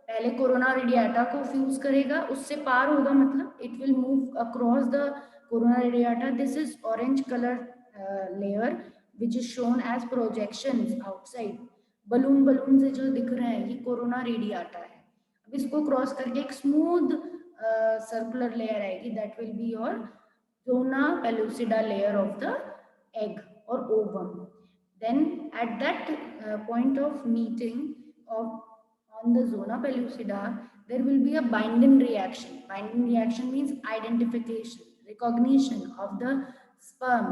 पहले corona radiata को fuse करेगा, उससे पार होगा, मतलब it will move across the corona radiata. This is orange colour layer which is shown as projections outside. Balloon balloon से जो दिख रहे हैं ये कोरोना रेडियाटा है. अब इसको क्रॉस करके एक स्मूथ सर्कुलर लेयर आएगी, that will be your zona pellucida layer of the egg or ovum. Then at that point of meeting of on the zona pellucida, there will be a binding reaction. Binding reaction means identification, recognition of the sperm,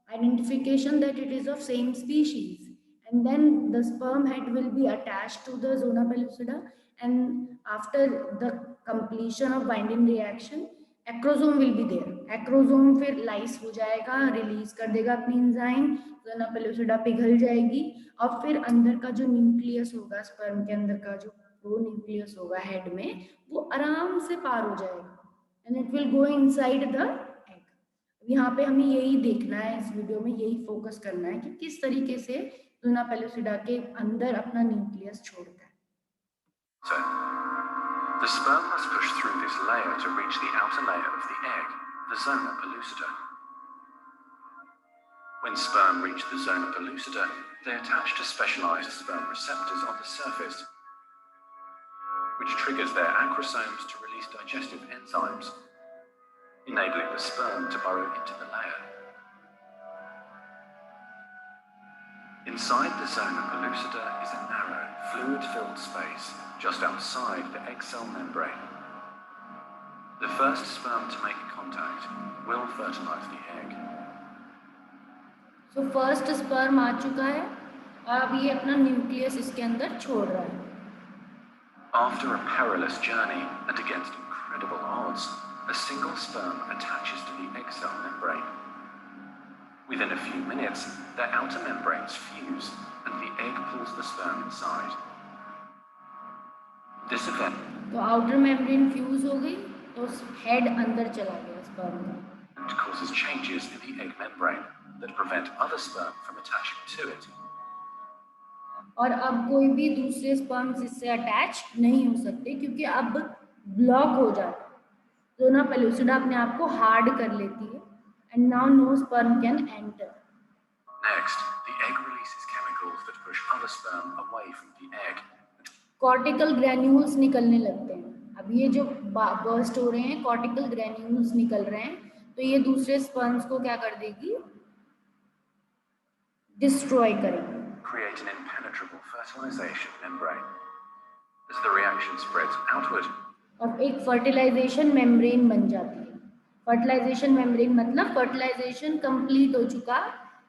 identification that it is of same species, and then the sperm head will be attached to the zona pellucida, and after the completion of binding reaction acrosome will be there. Acrosome फिर lyse हो जाएगा, release कर देगा अपनी enzyme, zona pellucida पिघल जाएगी और फिर अंदर का जो न्यूक्लियस होगा, स्पर्म के अंदर का जो प्रो न्यूक्लियस होगा हेड में, वो आराम से पार हो जाएगा and it will go inside the egg. यहाँ पे हमें यही देखना है, इस वीडियो में यही फोकस करना है कि किस तरीके से ज़ोना पेलुसिडा के अंदर अपना न्यूक्लियस छोड़ता है. The sperm must push through this layer to reach the outer layer of the egg, the zona pellucida. When sperm reach the zona pellucida, they attach to specialized sperm receptors on the surface, which triggers their acrosomes to release digestive enzymes, enabling the sperm to burrow into the layer. Inside the zona pellucida is a narrow, fluid-filled space just outside the egg cell membrane. The first sperm to make contact will fertilize the egg. So first sperm आ चुका है और अब ये अपना nucleus इसके अंदर छोड़ रहा है. After a perilous journey and against incredible odds, a single sperm attaches to the egg cell membrane. Within a few minutes, their outer membranes fuse and the egg pulls the sperm inside. This event तो outer membrane fuse हो गई तो head अंदर चला गया sperm का. causes changes in the egg membrane that prevent other sperm from attaching to it. और अब कोई भी दूसरे स्पर्म्स इससे अटैच नहीं हो सकते क्योंकि अब ब्लॉक हो जाता है. ज़ोना पेलुसिडा अपने आप को हार्ड कर लेती है and now no sperm can enter. Next, the egg releases chemicals that push other sperm away from the egg. Cortical granules निकलने लगते हैं. अब ये जो बर्स्ट हो रहे हैं, कॉर्टिकल ग्रैन्यूल्स निकल रहे हैं, तो ये दूसरे स्पर्म्स को क्या कर देगी, डिस्ट्रॉय करेगी. Create an impenetrable fertilization membrane. As the reaction spreads outward, और एक फर्टिलाइजेशन मेम्ब्रेन बन जाती है. फर्टिलाइजेशन मेम्ब्रेन मतलब फर्टिलाइजेशन कंप्लीट हो चुका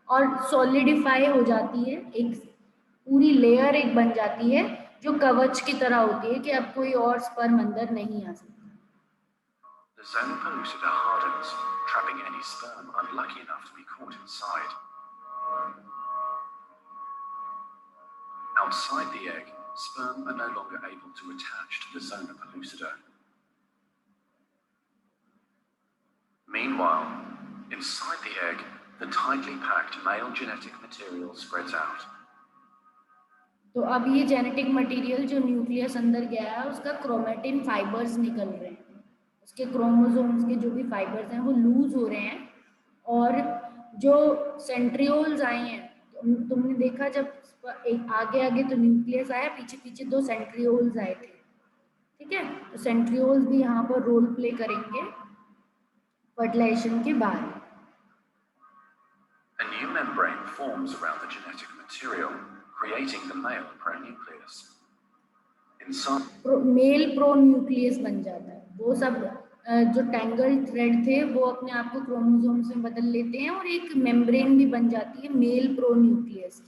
और सॉलिडिफाई हो जाती है, एक पूरी लेयर एक बन जाती है जो कवच की तरह होती है कि अब कोई और स्पर्म अंदर नहीं आ सकता. The zona pellucida hardens, trapping any sperm unlucky enough to be caught inside. Outside the egg, sperm are no longer able to attach to the zona pellucida. Meanwhile, inside the egg, the tightly packed male genetic material spreads out. तो अब ये genetic material जो nucleus अंदर गया है उसका chromatin fibres निकल रहे हैं, उसके क्रोमोसोम्स के जो भी फाइबर्स हैं वो लूज हो रहे हैं और जो सेंट्रियोल्स आए हैं, तुमने देखा जब एक आगे आगे तो न्यूक्लियस आया, पीछे पीछे दो सेंट्रियोल्स आए थे. ठीक है, तो सेंट्रियोल्स भी यहाँ पर रोल प्ले करेंगे फर्टिलाइजेशन के बाद. A new membrane forms around the genetic material, creating the male pronucleus. Male pronucleus बन जाता है. वो सब जो टैंगल थ्रेड थे वो अपने आप को क्रोमोसोम्स में बदल लेते हैं और एक मेम्ब्रेन भी बन जाती है मेल प्रोन्यूक्लियस.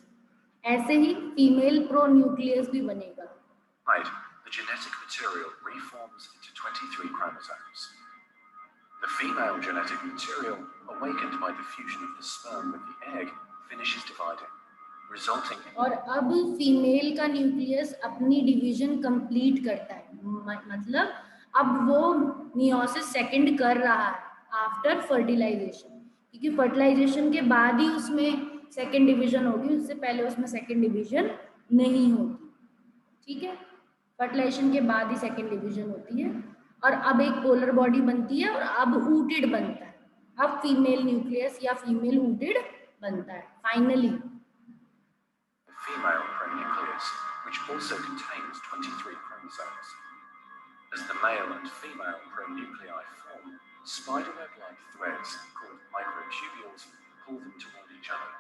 ऐसे ही फीमेल प्रोन्यूक्लियस भी बनेगा. Right, the genetic material reforms into 23 chromosomes. The female genetic material, awakened by the fusion of the sperm with the egg, finishes dividing, resulting in... और अब फीमेल का न्यूक्लियस अपनी division complete करता है, मतलब अब वो मियोसिस सेकंड कर रहा है आफ्टर फर्टिलाइजेशन, क्योंकि फर्टिलाइजेशन के बाद ही उसमें सेकंड डिवीजन होगी, उससे पहले उसमें सेकंड डिवीजन नहीं होगी. ठीक है, फर्टिलाइजेशन के बाद ही सेकेंड डिवीजन होती है, और अब एक पोलर बॉडी बनती है और अब ऊटेड बनता है, अब फीमेल न्यूक्लियस या फीमेल ऊटेड बनता है finally. The female pronucleus, which also contains 23 chromosomes. As the male and female pronuclei form, spiderweb-like threads called microtubules pull them toward each other.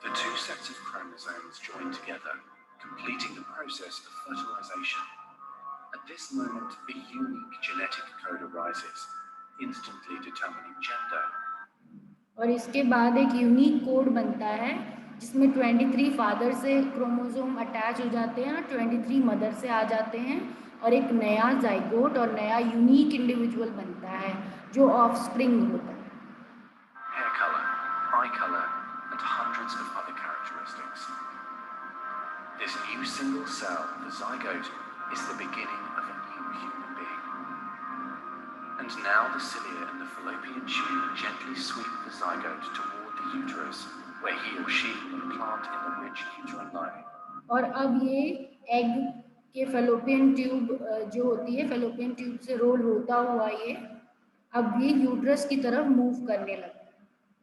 The two sets of chromosomes join together, completing the process of fertilization. At this moment, a unique genetic code arises, instantly determining gender. और इसके बाद एक unique code बनता है जिसमें 23 father से chromosome attach हो जाते हैं और 23 मदर से आ जाते हैं, और एक नया जाइगोट और नया यूनिक इंडिविजुअल बनता है जो ऑफस्प्रिंग होता है। Hair color, eye color, and hundreds of other characteristics. This new single cell, the zygote, is the beginning of a new human being. And now the cilia in the fallopian tube gently sweep the zygote toward the uterus, where he or she will plant in the rich uterine lining. और अब ये egg के fallopian tube जो होती है, fallopian tube से role होता हुआ ये अब ये यूट्रस की तरफ मूव करने लगता है।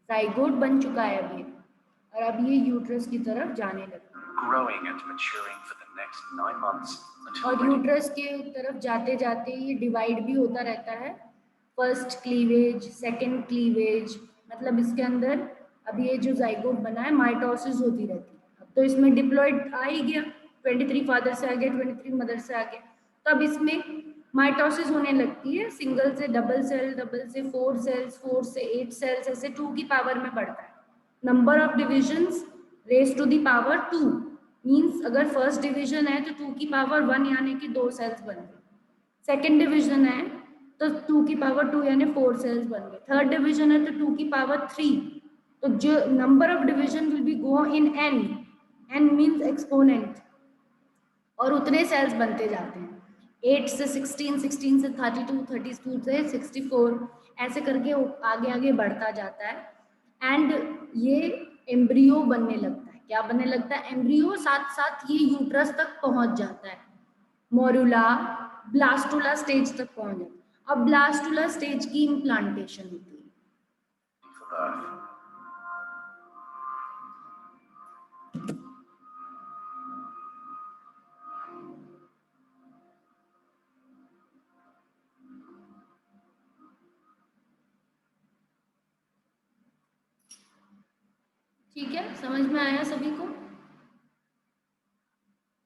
जाइगोट बन चुका है अब ये, और अब ये यूट्रस की तरफ जाने लगता है। Growing and maturing for the next 9 months until और यूट्रस के तरफ जाते जाते ये डिवाइड भी होता रहता है, फर्स्ट क्लीवेज, सेकंड क्लीवेज, मतलब इसके अंदर अब ये जो जाइगोट बना है माइटोसिस होती रहती है। अब तो इसमें डिप्लॉइड आ ही गया, 23 फादर से आ गया, 23 मदर से आ गया, तो अब इसमें माइटोसिस होने लगती है, सिंगल से डबल सेल, डबल से 4 सेल्स, 4 से 8 सेल्स, ऐसे 2 की पावर में बढ़ता है। Number of divisions raise to the power 2 means अगर फर्स्ट डिवीजन है तो 2 की पावर 1 यानी कि 2 सेल्स बन गए, सेकेंड डिवीजन है तो 2 की पावर 2 यानी 4 सेल्स बन गए, थर्ड डिवीजन है तो 2 की पावर 3, तो जो number of division will be go in N, N means exponent, और उतने सेल्स बनते जाते हैं, 8 से 16, 16 से 32, 32 से 64, ऐसे करके आगे आगे बढ़ता जाता है। एंड ये एम्ब्रियो बनने लगता है, क्या बनने लगता है? एम्ब्रियो, साथ साथ ये यूट्रस तक पहुंच जाता है, मोरुला ब्लास्टुला स्टेज तक पहुंच जाता है। अब ब्लास्टुला स्टेज की इम्प्लांटेशन होती है। for birth. ठीक है, समझ में आया सभी को?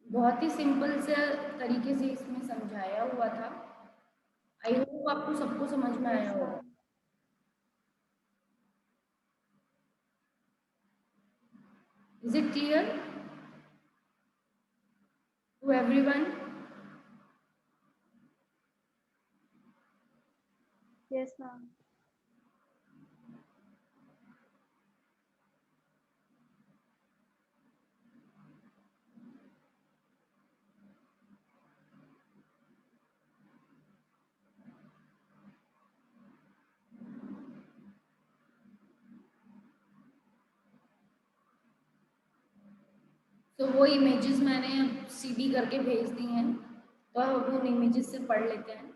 बहुत ही सिंपल से तरीके से इसमें समझाया हुआ था, आई होप आपको सबको समझ में आया होगा। Is it clear to everyone? Yes, ma'am. तो वो इमेजेस मैंने सीडी करके भेज दी हैं, तो अब उन इमेजेस से पढ़ लेते हैं।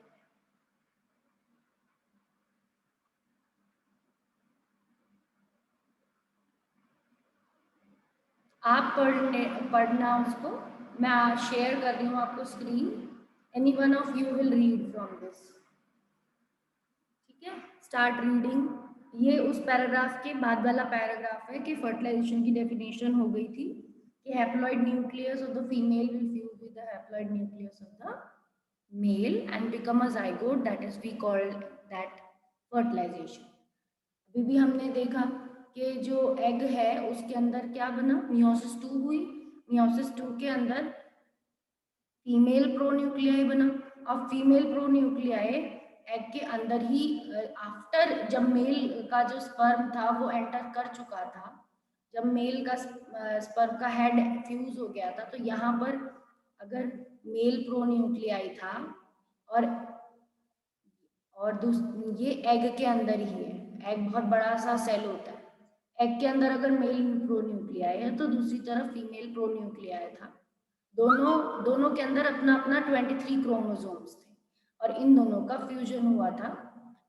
आप पढ़ना उसको, मैं शेयर कर रही हूँ आपको screen, any one of you will read from this, ठीक है? Start reading. ये उस पैराग्राफ के बाद वाला पैराग्राफ है कि फर्टिलाइजेशन की डेफिनेशन हो गई थी कि haploid nucleus of the female will fuse with the haploid nucleus of the male and become a zygote, that is we called that fertilisation. अभी भी हमने देखा कि जो एग है उसके अंदर क्या बना, मियोसिस 2 हुई, मियोसिस 2 के अंदर फीमेल प्रोन्यूक्लियाई बना, और फीमेल प्रोन्यूक्लियाई एग के अंदर ही आफ्टर जब मेल का जो स्पर्म था वो एंटर कर चुका था, जब मेल का स्पर्म का हेड फ्यूज हो गया था, तो यहाँ पर अगर मेल प्रोन्यूक्लियाई था और ये एग के अंदर ही है, एग बहुत बड़ा सा सेल होता है, एग के अंदर अगर मेल प्रोन्यूक्लियाई है तो दूसरी तरफ फीमेल प्रोन्यूक्लियाई था, दोनों दोनों के अंदर अपना अपना 23 क्रोमोसोम्स थे और इन दोनों का फ्यूजन हुआ था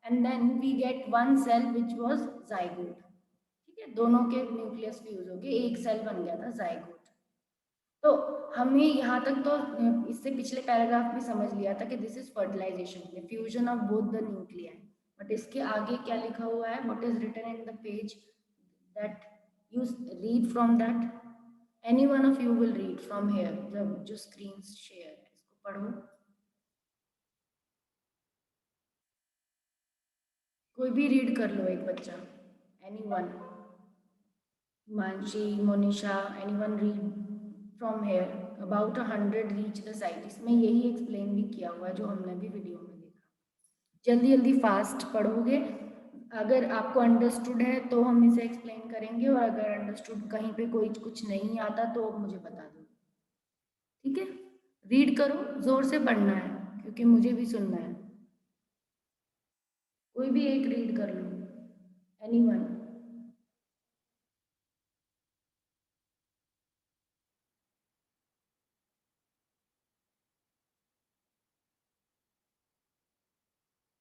and then we get one cell which was zygote. ठीक है, दोनों के न्यूक्लियस फ्यूज हो गए, एक सेल बन गया था जाइगोट। तो हमें यहाँ तक तो इससे पिछले पैराग्राफ में समझ लिया था कि this is fertilisation, fusion of both the nuclei. But इसके आगे क्या लिखा हुआ है, what is written in the page that you read from that, any one of you will read from here, जो स्क्रीन शेयर है इसको पढ़ो। कोई भी रीड कर लो, एक बच्चा, any one, Himanshi, Monisha, any one read from hair. About 100 reach the site, इसमें यही एक्सप्लेन भी किया हुआ है जो हमने भी वीडियो में देखा। जल्दी जल्दी फास्ट पढ़ोगे, अगर आपको अंडरस्टूड है तो हम इसे एक्सप्लेन करेंगे और अगर अंडरस्टूड कहीं पे कोई कुछ नहीं आता तो मुझे बता दो। ठीक है, रीड करो, जोर से पढ़ना है क्योंकि मुझे भी सुनना है। कोई भी एक रीड कर लो, anyone.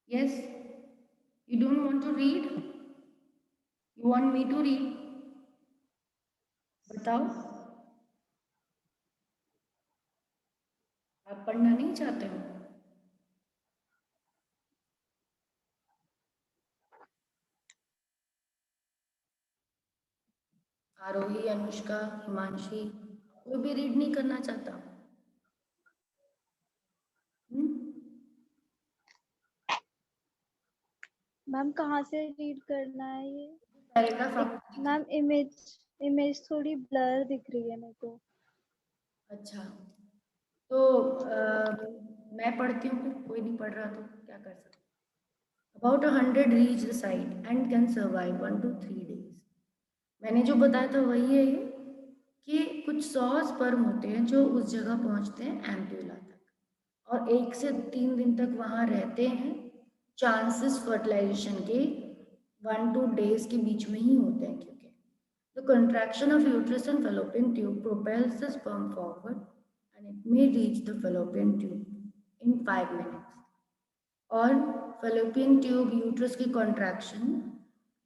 Yes, you don't want to read, you want me to read, बताओ। आप पढ़ना नहीं चाहते हो? आरोही, अनुष्का, हिमांशी, कोई भी रीड नहीं करना चाहता? मैम कहाँ से रीड करना है ये? पैराग्राफ आप। मैम इमेज इमेज थोड़ी ब्लर दिख रही है मेरे को। अच्छा, तो मैं पढ़ती हूँ, फिर कोई नहीं पढ़ रहा तो क्या कर सकते। About 100 reach the site and can survive 1 to 3 days। मैंने जो बताया था वही है ये, कि कुछ 100 स्पर्म होते हैं जो उस जगह पहुंचते हैं एम्प्यूला तक और 1 से 3 दिन तक वहाँ रहते हैं। चांसेस फर्टिलाइजेशन के 1-2 days के बीच में ही होते हैं, क्योंकि the contraction of uterus and fallopian tube propels the sperm forward and it may reach the fallopian tube in 5 minutes। और fallopian tube यूट्रस की कॉन्ट्रैक्शन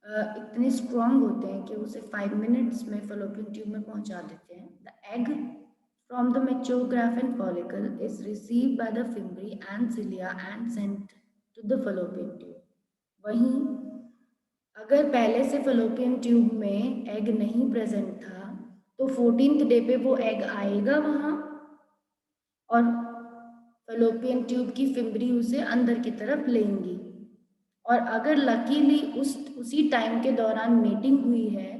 इतने स्ट्रॉन्ग होते हैं कि उसे 5 मिनट्स में fallopian tube में पहुंचा देते हैं। The egg from the mature graphene follicle is received by the fimbriae and cilia and sent to the fallopian tube। वहीं अगर पहले से fallopian tube में एग नहीं प्रेजेंट था तो 14th डे पे वो एग आएगा वहाँ और fallopian ट्यूब की फिम्बरी उसे अंदर की तरफ लेंगी। और अगर लकीली उसी टाइम के दौरान मीटिंग हुई है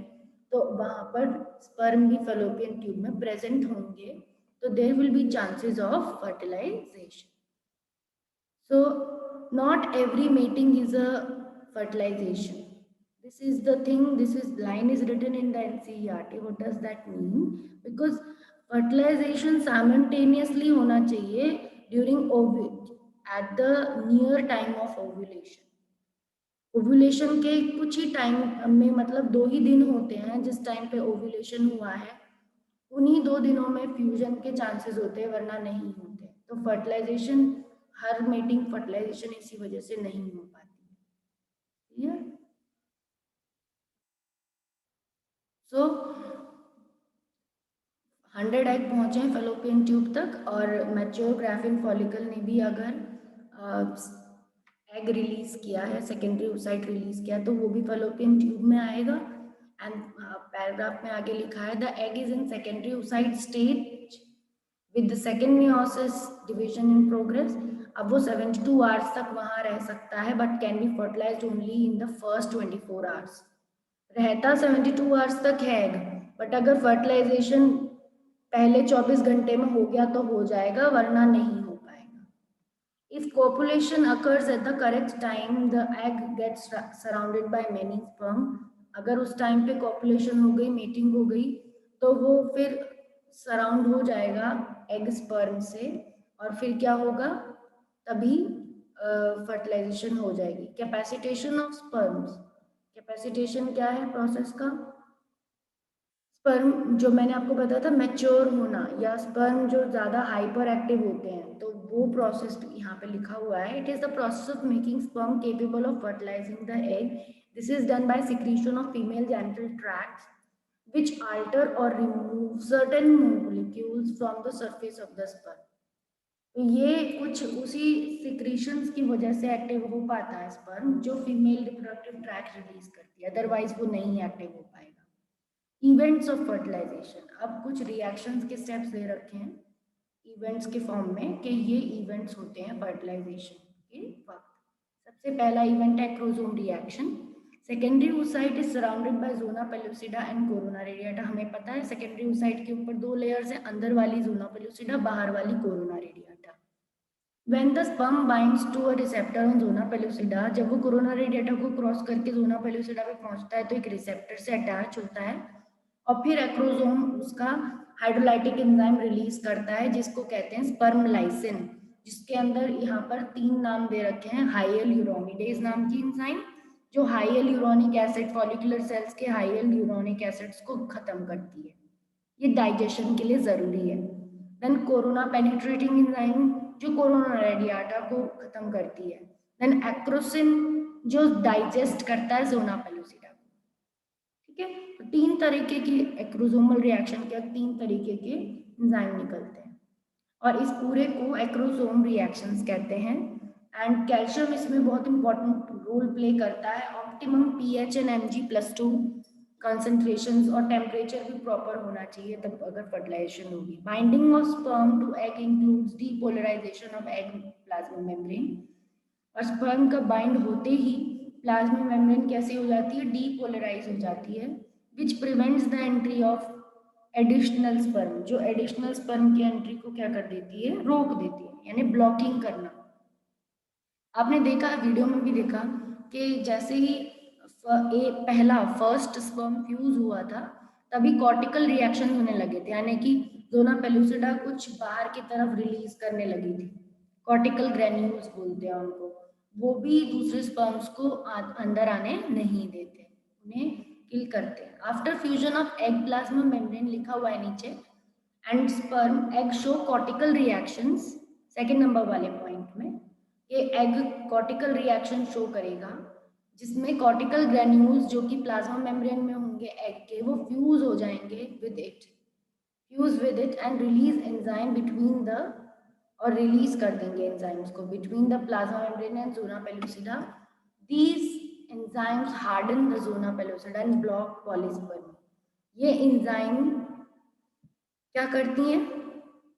तो वहाँ पर स्पर्म भी fallopian ट्यूब में प्रेजेंट होंगे, तो there will be chances of fertilisation. So not every mating is a fertilization. This is the thing, this is line is written in the NCERT। What does that mean? Because fertilization simultaneously होना चाहिए during at the near time of ovulation। Ovulation के कुछ ही time में, मतलब 2 ही दिन होते हैं जिस टाइम पे ओव्यूलेशन हुआ है, उन्हीं 2 दिनों में फ्यूजन के चांसेस होते हैं वरना नहीं होते। तो फर्टिलाइजेशन, हर मेटिंग फर्टिलाइजेशन इसी वजह से नहीं हो पाती। क्लियर? सो 100 एग पहुंचे हैं फेलोपियन ट्यूब तक और मैच्योर ग्राफिन फॉलिकल ने भी अगर एग रिलीज किया है, सेकेंडरी ओसाइट रिलीज किया, तो वो भी फेलोपियन ट्यूब में आएगा। एंड पैराग्राफ में आगे लिखा है the egg is in secondary oocyte stage with the second meiosis division in progress. अब वो 72 आवर्स तक वहाँ रह सकता है but can be fertilised only in the first 24 hours. रहता 72 आवर्स तक है एग, बट अगर फर्टिलाइजेशन पहले 24 घंटे में हो गया तो हो जाएगा वरना नहीं हो पाएगा। If copulation occurs at the correct time, the egg gets surrounded by many sperm। अगर उस टाइम पे कॉपुलेशन हो गई, मेटिंग हो गई, तो वो फिर सराउंड हो जाएगा एग स्पर्म से और फिर क्या होगा, तभी फर्टिलाइजेशन हो जाएगी। कैपेसिटेशन ऑफ स्पर्म्स, कैपेसिटेशन क्या है प्रोसेस का? स्पर्म जो मैंने आपको बताया था मैच्योर होना या स्पर्म जो ज़्यादा हाइपर एक्टिव होते हैं, तो वो प्रोसेस यहाँ पे लिखा हुआ है, it is the process of making sperm capable of fertilising the egg. This is done by secretion of female genital tracts which alter or remove certain molecules from the surface of the sperm. तो ये कुछ उसी secretions की वजह से active हो पाता है स्पर्म जो फीमेल रिप्रोडक्टिव ट्रैक्ट रिलीज करती है, अदरवाइज वो नहीं एक्टिव हो पाएगा. इवेंट्स ऑफ फर्टिलाइजेशन, अब कुछ रिएक्शंस के स्टेप्स दे रखे हैं इवेंट्स के फॉर्म में कि ये इवेंट्स होते हैं फर्टिलाइजेशन के वक्त. सबसे पहला इवेंट है chromosome reaction. Secondary oocyte is surrounded by zona pellucida and corona radiata. हमें पता है सेकेंडरी oocyte के ऊपर दो लेयर्स हैं, अंदर वाली जोना पेलुसिडा, बाहर वाली corona radiata. When the sperm binds to a receptor on zona pellucida, जब वो कोरोना रेडिएटा को क्रॉस करके जोना पेलुसिडा पे पहुंचता है तो एक रिसेप्टर से अटैच होता है और फिर एक्रोसोम उसका हाइड्रोलाइटिक एंजाइम रिलीज करता है जिसको कहते हैं स्पर्म लाइसिन, जिसके अंदर यहाँ पर 3 नाम दे रखे हैं. हाइयल यूरोनिडेज नाम की एंजाइम जो हाइयल यूरोनिक एसिड फॉलिकुलर सेल्स के हाइयल यूरोनिक एसिड्स को खत्म करती है, ये डाइजेशन के लिए जरूरी है. देन कोरोना पेनिट्रेटिंग एंजाइम जो कोरोना रेडिएटा को खत्म करती है. देन एक्रोसिन जो डाइजेस्ट करता है जोना पेलुसिडा को. ठीक है, तो 3 तरीके की एक्रोसोमल रिएक्शन के 3 तरीके के एंजाइम निकलते हैं और इस पूरे को एक्रोसोम रिएक्शंस कहते हैं. एंड कैल्शियम इसमें बहुत इंपॉर्टेंट रोल प्ले करता है. Optimum pH and Mg+2 concentrations और टेम्परेचर भी प्रॉपर होना चाहिए तब अगर फर्टिलाइजेशन होगी. Binding of sperm to egg includes depolarisation of egg plasma membrane. और स्पर्म का बाइंड होते ही प्लाज्मा मेम्ब्रेन कैसी हो जाती है, डीपोलराइज हो जाती है, which prevents the entry of additional sperm. जो एडिशनल स्पर्म की एंट्री को क्या कर देती है, रोक देती है, यानी ब्लॉकिंग करना. आपने देखा वीडियो में भी देखा कि जैसे ही पहला फर्स्ट स्पर्म फ्यूज हुआ था तभी कॉर्टिकल रिएक्शन होने लगे थे, यानी कि जोना पेलुसिडा कुछ बाहर की तरफ रिलीज करने लगी थी. कॉर्टिकल ग्रेन्यूल्स बोलते हैं उनको. वो भी दूसरे स्पर्म्स को अंदर आने नहीं देते, उन्हें किल करते हैं. After fusion of egg plasma membrane लिखा हुआ है नीचे, and sperm egg show cortical reactions. Second number वाले पॉइंट में ये एग कॉर्टिकल रिएक्शन शो करेगा जिसमें कॉर्टिकल ग्रेन्यूल्स जो कि प्लाज्मा मेम्ब्रेन में होंगे एग के, वो फ्यूज हो जाएंगे fuse with it and release enzyme between the, और रिलीज कर देंगे एंजाइम्स को between the plasma membrane and zona pellucida. These enzymes harden the zona pellucida and block polyspermy. ये एंजाइम क्या करती हैं,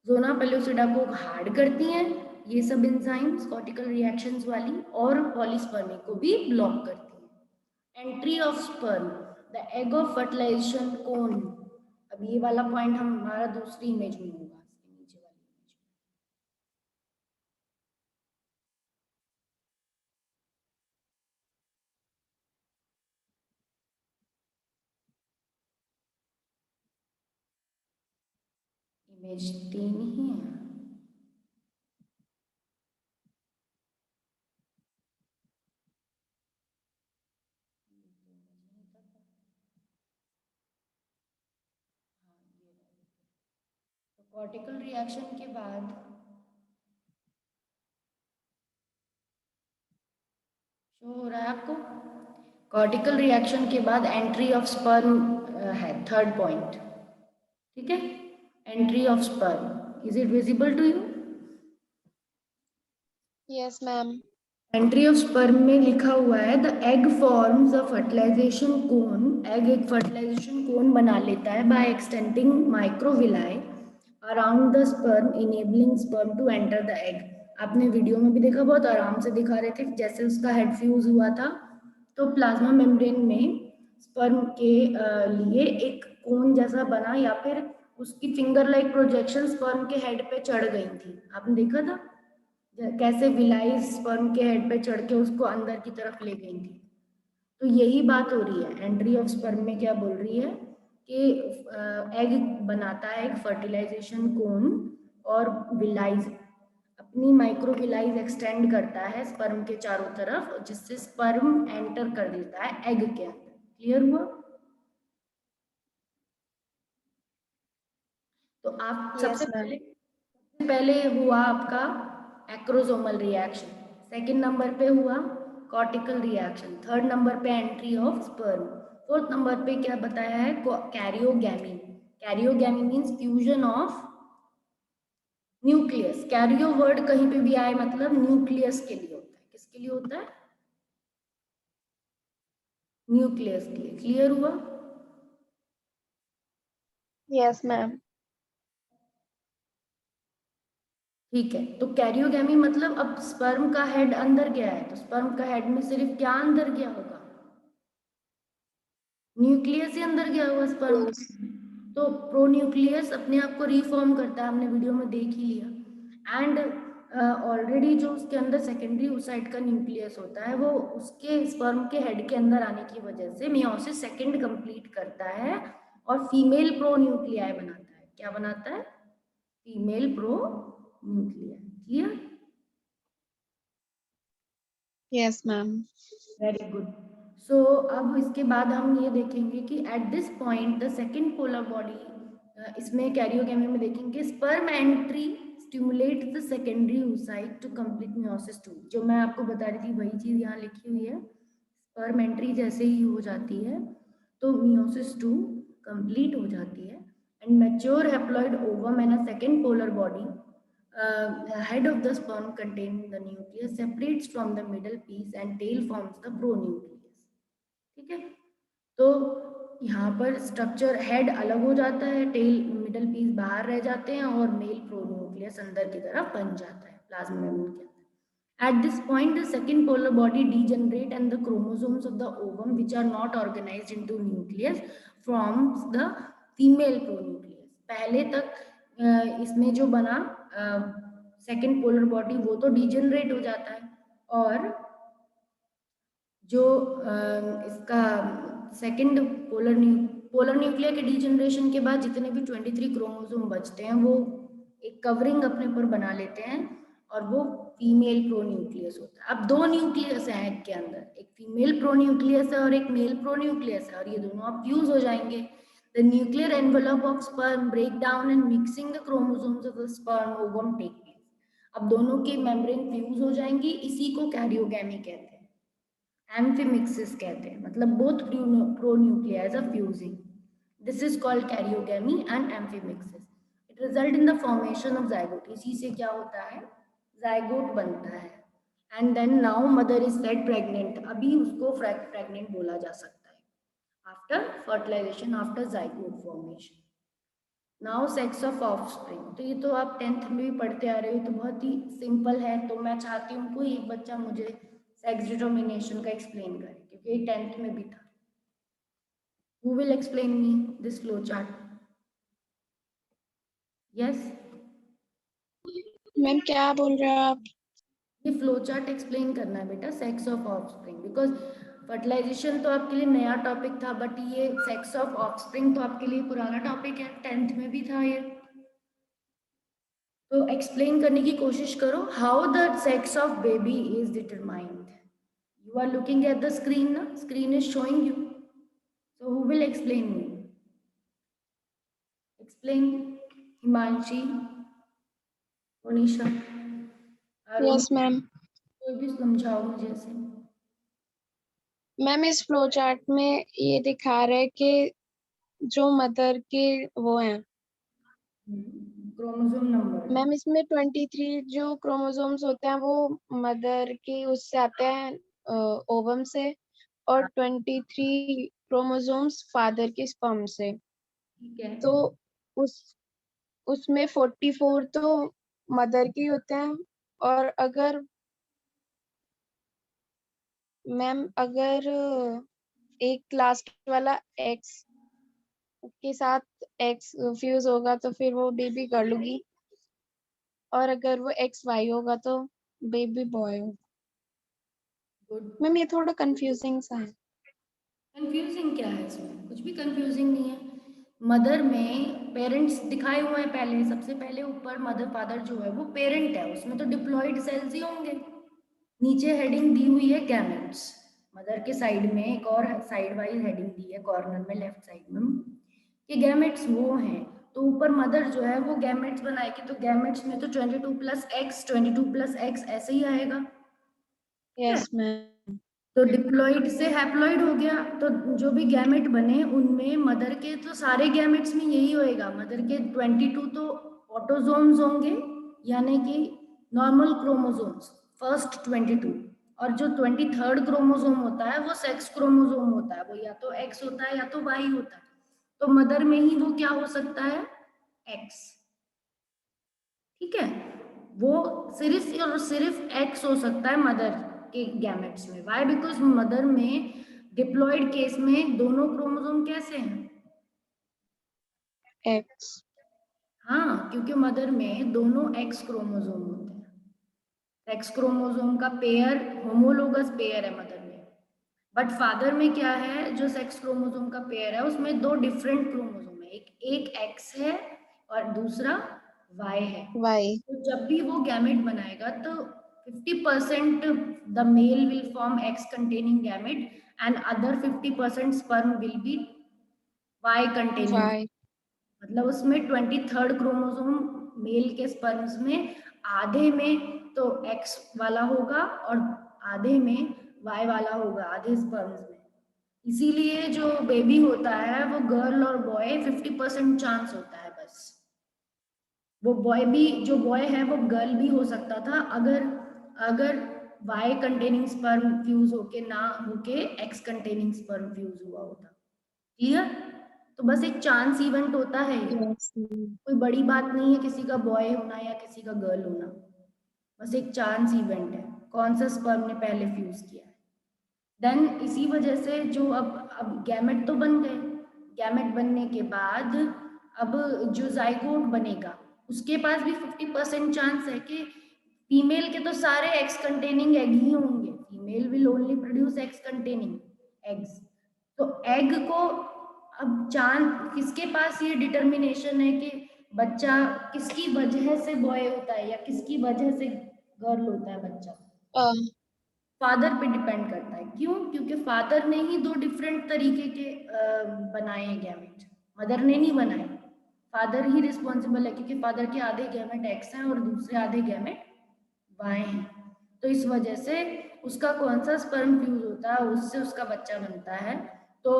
जोना पेलुसिडा को हार्ड करती हैं ये सब एंजाइम्स कॉर्टिकल रिएक्शंस वाली, और पॉलीस्पर्मी को भी ब्लॉक करती हैं. Entry of sperm, the egg of fertilization cone. अब ये वाला पॉइंट हमारा दूसरी इमेज में होगा, इसके नीचे वाली इमेज में. इमेज 3 ही है. कॉर्टिकल रिएक्शन के बाद शो हो रहा है आपको, कॉर्टिकल रिएक्शन के बाद एंट्री ऑफ स्पर्म है थर्ड पॉइंट. ठीक है, entry of sperm, is it visible to you? Yes ma'am. Entry of sperm में लिखा हुआ है the egg forms a fertilisation cone. Egg एक फर्टिलाइजेशन कोन बना लेता है by extending microvilli around the sperm enabling sperm to enter the egg. आपने video में भी देखा, बहुत आराम से दिखा रहे थे, जैसे उसका हेड फ्यूज हुआ था तो प्लाज्मा मेम्ब्रेन में स्पर्म के लिए एक कोन जैसा बना, या फिर उसकी फिंगर लाइक प्रोजेक्शन स्पर्म के हेड पे चढ़ गई थी. आपने देखा था कैसे विलाई स्पर्म के हेड पे चढ़ के उसको अंदर की तरफ ले गई थी. तो यही बात हो रही है एंट्री ऑफ स्पर्म में. क्या बोल रही है कि एग बनाता है एक फर्टिलाइजेशन कोन और विलाइज अपनी माइक्रोविलाइज एक्सटेंड करता है स्पर्म के चारों तरफ, जिससे स्पर्म एंटर कर देता है एग के अंदर. क्लियर हुआ? तो आप Yes, ma'am. सबसे पहले हुआ आपका एक्रोसोमल रिएक्शन, सेकंड नंबर पे हुआ कॉर्टिकल रिएक्शन, थर्ड नंबर पे entry of sperm, fourth number पे क्या बताया है, karyogamy. Karyogamy means fusion of nucleus. Cairo word कहीं पे भी आए मतलब न्यूक्लियस के लिए होता है। किसके लिए होता है? न्यूक्लियस के लिए। क्लियर हुआ? Yes, ma'am. ठीक है, तो कैरियोगैमी मतलब अब स्पर्म का हेड अंदर गया है, तो स्पर्म का हेड में सिर्फ क्या अंदर गया होगा? न्यूक्लियस ही अंदर गया होगा स्पर्म Yes. के। तो प्रोन्यूक्लियस अपने आप को रिफॉर्म करता है, हमने वीडियो में देख ही लिया। एंड ऑलरेडी जो उसके अंदर सेकेंडरी ओसाइट का न्यूक्लियस होता है, वो उसके स्पर्म के हेड के अंदर आने की वजह से मियोसिस सेकेंड कंप्लीट करता है और फीमेल प्रोन्यूक्लियाई बनाता है। क्या बनाता है? Female pronuclei. Clear? Yes, ma'am. Very good. So अब इसके बाद हम ये देखेंगे कि at this point the second polar body, इसमें कैरियोगेमी में देखेंगे sperm entry stimulate the secondary oocyte to complete meiosis 2। जो मैं आपको बता रही थी वही चीज यहाँ लिखी हुई है। स्पर्म एंट्री जैसे ही हो जाती है तो मियोसिस 2 कंप्लीट हो जाती है and mature haploid ovum and a second polar body, head of the sperm containing the nucleus separates from the middle piece and tail forms the pronucleus। ठीक है, तो यहाँ पर स्ट्रक्चर हेड अलग हो जाता है, टेल मिडल पीस बाहर रह जाते हैं और मेल प्रोन्यूक्लियस अंदर की तरफ बन जाता है प्लाज्मा मेम्ब्रेन के अंदर। At this point, the second polar body degenerate and the chromosomes of the ovum, which are not organized into nucleus, forms the female pronucleus। पहले तक इसमें जो बना सेकेंड पोलर बॉडी वो तो डिजेनरेट हो जाता है और जो इसका सेकेंड पोलर न्यूक्लियर के डिजेनरेशन के बाद जितने भी 23 क्रोमोसोम बचते हैं वो एक कवरिंग अपने ऊपर बना लेते हैं और वो फीमेल प्रोन्यूक्लियस होता है। अब दो न्यूक्लियस हैं एग के अंदर, एक फीमेल प्रोन्यूक्लियस है और एक मेल प्रोन्यूक्लियस है और ये दोनों अब फ्यूज हो जाएंगे। The nuclear envelope of sperm break down and mixing the chromosomes of the sperm ovum take place। अब दोनों की मेम्ब्रेन फ्यूज हो जाएंगी, इसी को कैरियोगैमी कहते हैं। एम्फीमिक्सिस कहते हैं, मतलब both pronuclei are fusing. This is called karyogamy and amphimixis. It result in the formation of zygote. इसी से क्या होता है? जाइगोट बनता है and then now mother is said pregnant. अभी उसको प्रेग्नेंट बोला जा सकता है after fertilization, after zygote formation. Now sex of offspring, तो ये तो आप 10th में भी पढ़ते आ रहे हो, तो बहुत ही सिंपल है। तो मैं चाहती हूँ कोई एक बच्चा मुझे सेक्स डिटर्मिनेशन का एक्सप्लेन करे, क्योंकि ये 10th में भी था। Who will explain me this flow chart? Yes? Ma'am क्या बोल रहे हो आप? ये फ्लो चार्ट एक्सप्लेन करना है बेटा, sex of offspring. Because fertilisation तो आपके लिए नया टॉपिक था, बट ये सेक्स ऑफ ऑफस्प्रिंग तो आपके लिए पुराना टॉपिक है, 10th में भी था ये। तो एक्सप्लेन करने की कोशिश करो। How the sex of baby is determined. You are looking at the screen ना, screen is showing you. So who will explain me? Explain. Himanshi, Monisha, Arun, yes ma'am. कोई भी समझाओ मुझे से। मैम इस फ्लो चार्ट में ये दिखा रहा है कि जो मदर के वो हैं क्रोमोसोम नंबर। मैम, इसमें 23 जो क्रोमोसोम्स होते हैं वो मदर के उससे आते हैं ओवम से, और 23 क्रोमोसोम्स फादर के स्पर्म से। ठीक है। तो उस उसमें 44 तो मदर के ही होते हैं। और अगर मैम अगर एक लास्ट वाला एक्स के साथ एक्स फ्यूज होगा तो फिर वो बेबी गर्ल होगी, और अगर वो एक्स वाई होगा तो बेबी बॉय होगा। गुड। मैम ये थोड़ा कंफ्यूजिंग सा है। कंफ्यूजिंग क्या है इसमें? कुछ भी कंफ्यूजिंग नहीं है। मदर में पेरेंट्स दिखाए हुए हैं पहले, सबसे पहले ऊपर मदर फादर जो है वो पेरेंट है, उसमें तो डिप्लॉइड सेल्स ही होंगे। नीचे हेडिंग दी हुई है गैमेट्स। मदर के साइड में एक और साइड वाइज हेडिंग दी है कॉर्नर में लेफ्ट साइड में कि गैमेट्स वो हैं। तो ऊपर मदर जो है वो गैमेट्स बनाएगी, तो गैमेट्स में तो 22 प्लस एक्स 22 प्लस एक्स ऐसे ही आएगा। Yes ma'am. तो डिप्लॉइड से हैप्लॉइड हो गया, तो जो भी गैमेट बने उनमें मदर के तो सारे गैमेट्स में यही होएगा। मदर के 22 तो ऑटोजोम्स होंगे, यानी कि नॉर्मल क्रोमोसोम्स फर्स्ट 22, और जो 23rd क्रोमोसोम होता है वो सेक्स क्रोमोसोम होता है, वो या तो एक्स होता है या तो वाई होता है। तो मदर में ही वो क्या हो सकता है, एक्स। ठीक है, वो सिर्फ और सिर्फ एक्स हो सकता है मदर के गैमेट्स में। वाई? बिकॉज मदर में डिप्लॉइड केस में दोनों क्रोमोसोम कैसे हैं, एक्स। हाँ, क्योंकि मदर में दोनों एक्स क्रोमोसोम होते हैं। एक्स क्रोमोसोम का पेयर होमोलोगस पेयर है मदर में, बट फादर में क्या है, जो सेक्स क्रोमोसोम का पेयर है उसमें दो डिफरेंट क्रोमोसोम है, एक एक्स है और दूसरा वाई है। वाई। तो जब भी वो गैमेट बनाएगा तो 50% the male will form X containing gamete and other 50% sperm will be Y containing. Y. मतलब उसमें 23rd क्रोमोसोम मेल के स्पर्म्स में आधे में तो एक्स वाला होगा और आधे में वाई वाला होगा, आधे स्पर्म्स में। इसीलिए जो बेबी होता है वो गर्ल और बॉय 50% चांस होता है बस। वो बॉय भी, जो बॉय है वो गर्ल भी हो सकता था अगर अगर वाई कंटेनिंग स्पर्म फ्यूज होके ना होके एक्स कंटेनिंग स्पर्म फ्यूज हुआ होता। क्लियर? तो बस एक चांस इवेंट होता है ये, यस। कोई बड़ी बात नहीं है किसी का बॉय होना या किसी का गर्ल होना, बस एक चांस इवेंट है कौन सा स्पर्म ने पहले फ्यूज किया है। देन इसी वजह से जो अब गैमेट तो बन गए, गैमेट बनने के बाद अब जो जाइगोट बनेगा उसके पास भी 50% चांस है कि फीमेल के तो सारे एक्स कंटेनिंग एग ही होंगे, female will only produce x containing eggs. तो एग को अब चांस, किसके पास ये डिटर्मिनेशन है कि बच्चा किसकी वजह से बॉय होता है या किसकी वजह से गर्ल होता है बच्चा? फादर पे डिपेंड करता है। क्यों? क्योंकि फादर ने ही दो डिफरेंट तरीके के बनाए हैं गैमेट, मदर ने नहीं बनाए। फादर ही रिस्पॉन्सिबल है क्योंकि फादर के आधे गैमेट एक्स हैं और दूसरे आधे गैमेट वाई हैं। तो इस वजह से उसका कौन सा स्पर्म फ्यूज होता है उससे उसका बच्चा बनता है। तो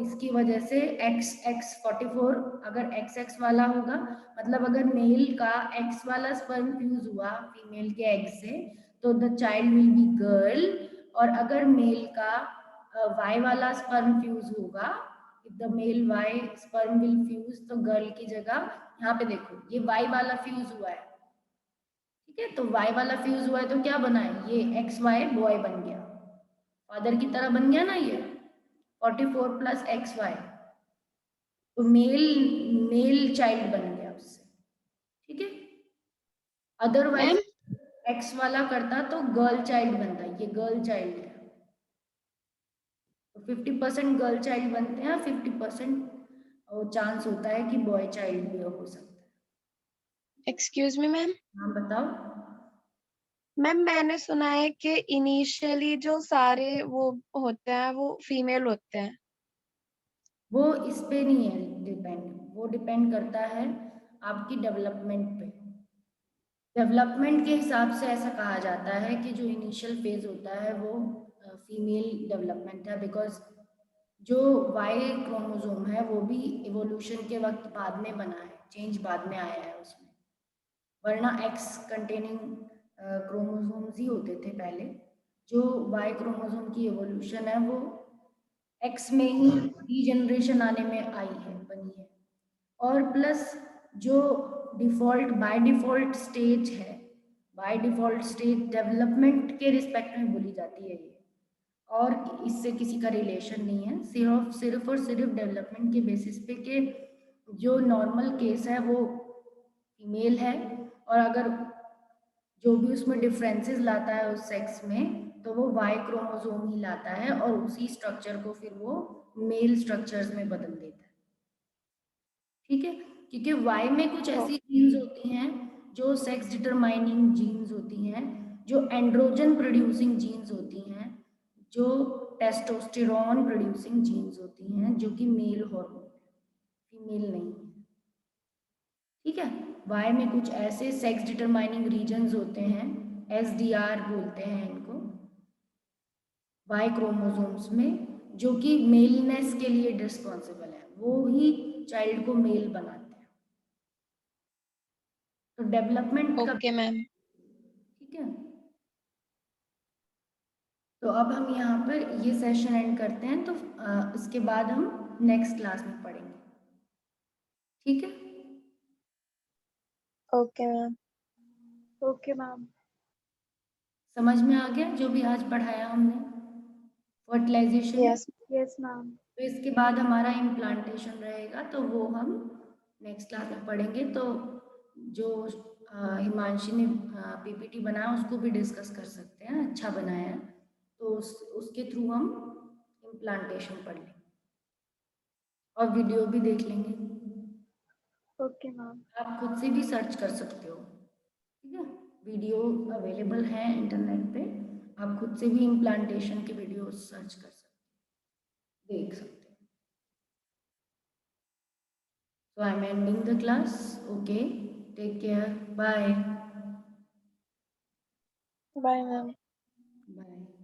इसकी वजह से एक्स एक्स 44 अगर एक्स एक्स वाला होगा, मतलब अगर मेल का एक्स वाला स्पर्म फ्यूज हुआ फीमेल के एग से तो the child will be girl, और अगर मेल का वाई वाला स्पर्म फ्यूज होगा, if the male Y sperm will fuse, तो गर्ल की जगह, यहाँ पे देखो ये वाई वाला फ्यूज हुआ है, ठीक है, तो वाई वाला फ्यूज हुआ है तो क्या बना है, ये एक्स वाई बॉय बन गया, फादर की तरह बन गया ना ये 44 प्लस एक्स वाई, तो मेल मेल चाइल्ड बन गया उससे। ठीक है, अदरवाइज मैम एक्स वाला करता तो गर्ल चाइल्ड बनता, ये गर्ल चाइल्ड है, तो 50% गर्ल चाइल्ड बनते हैं, 50% चांस होता है कि बॉय चाइल्ड भी हो सकता है। Excuse me ma'am. हाँ बताओ। मैम मैंने सुना है कि इनिशियली जो सारे वो होते हैं वो फीमेल होते हैं। वो इस पे नहीं है डिपेंड, वो डिपेंड करता है आपकी डेवलपमेंट पे। डेवलपमेंट के हिसाब से ऐसा कहा जाता है कि जो इनिशियल फेज होता है वो फीमेल डेवलपमेंट है, बिकॉज जो वाई क्रोमोसोम है वो भी इवोल्यूशन के वक्त बाद में बना है, चेंज बाद में आया है उसमें, वरना एक्स कंटेनिंग क्रोमोसोम्स ही होते थे पहले। जो वाई क्रोमोसोम की इवोल्यूशन है वो एक्स में ही रीजनरेशन आने में आई है, बनी है। और प्लस जो डिफॉल्ट बाय डिफॉल्ट स्टेज है, बाय डिफॉल्ट स्टेज डेवलपमेंट के रिस्पेक्ट में बोली जाती है ये, और इससे किसी का रिलेशन नहीं है, सिर्फ और सिर्फ डेवलपमेंट के बेसिस पे कि जो नॉर्मल केस है वो फीमेल है, और अगर जो भी उसमें डिफरेंसेस लाता है उस सेक्स में तो वो वाई क्रोमोसोम ही लाता है, और उसी स्ट्रक्चर को फिर वो मेल स्ट्रक्चर्स में बदल देता है। ठीक है, क्योंकि वाई में कुछ ऐसी जीन्स होती हैं जो सेक्स डिटरमाइनिंग जीन्स होती हैं, जो एंड्रोजन प्रोड्यूसिंग जीन्स होती हैं, जो टेस्टोस्टेरोन प्रोड्यूसिंग जीन्स होती हैं, जो कि मेल हार्मोन है, फीमेल नहीं है। ठीक है। वाई में कुछ ऐसे सेक्स डिटरमाइनिंग रीजन्स होते हैं, SDR बोलते हैं इनको, वाई क्रोमोसोम्स में, जो कि मेलनेस के लिए रिस्पॉन्सिबल है, वो ही चाइल्ड को मेल बनाते हैं। तो डेवलपमेंट का, ओके मैम। ठीक है। तो अब हम यहाँ पर ये सेशन एंड करते हैं, तो इसके बाद हम नेक्स्ट क्लास में पढ़ेंगे, ठीक है। Okay ma'am. Okay ma'am. समझ में आ गया जो भी आज पढ़ाया हमने, फर्टिलाइजेशन। यस। Yes ma'am. तो इसके बाद हमारा इम्प्लांटेशन रहेगा, तो वो हम नेक्स्ट क्लास में पढ़ेंगे। तो जो हिमांशी ने PPT बनाया उसको भी डिस्कस कर सकते हैं, अच्छा बनाया है, तो उसके थ्रू हम इम्प्लांटेशन पढ़ लेंगे और वीडियो भी देख लेंगे। Okay ma'am. आप खुद से भी सर्च कर सकते हो, ठीक है। वीडियो अवेलेबल है इंटरनेट पे, आप खुद से भी इम्प्लांटेशन के वीडियो सर्च कर सकते हो, देख सकते हो। So I'm ending the class. Okay, take care. Bye. Bye ma'am. Bye.